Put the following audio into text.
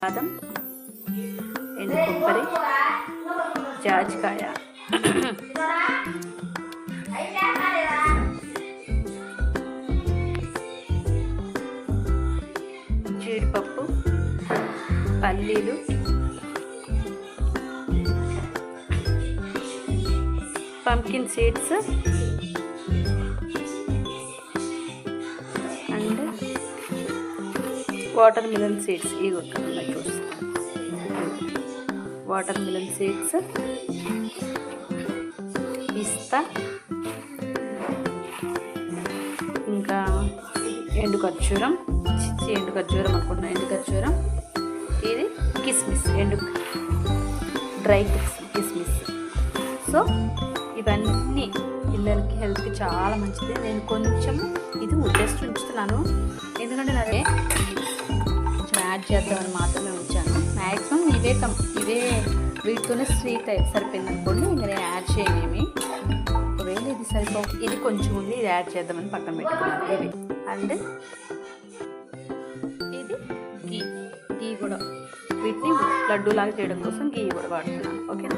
బాదం, ఎండు కొబ్బరి, జాజికాయ, జీడిపప్పు, పల్లీలు, pumpkin seeds and water melon seeds. ఇవి ఉన్నాయి చూస్తాను. వాటర్ మిలన్ సీడ్స్, పిస్తా, ఇంకా ఎండు ఖర్జూరం అనుకుంటున్నా. ఎండు ఖర్జూరం, ఇది కిస్మిస్, ఎండు డ్రై కిస్మిస్. సో ఇవన్నీ పిల్లలకి హెల్త్కి చాలా మంచిది. నేను కొంచెం ఇది జస్ట్ ఉంచుతున్నాను, ఎందుకంటే నాదే కొంచెం యాడ్ చేద్దామని మాత్రమే ఉంచాను. మ్యాక్సిమం ఇవే వీటితోనే స్వీట్ సరిపోయింది అనుకోండి, ఇంకా నేను యాడ్ చేయనేమి. ఒకవేళ ఇది ఇది కొంచెం ఉంది, ఇది యాడ్ చేద్దామని పక్కన పెట్టుకున్నాను. ఇవి అండ్ ఇది గీ కూడా, వీటిని లడ్డూలాగా చేయడం కోసం గీ కూడా వాడుతున్నాను. ఓకేనా.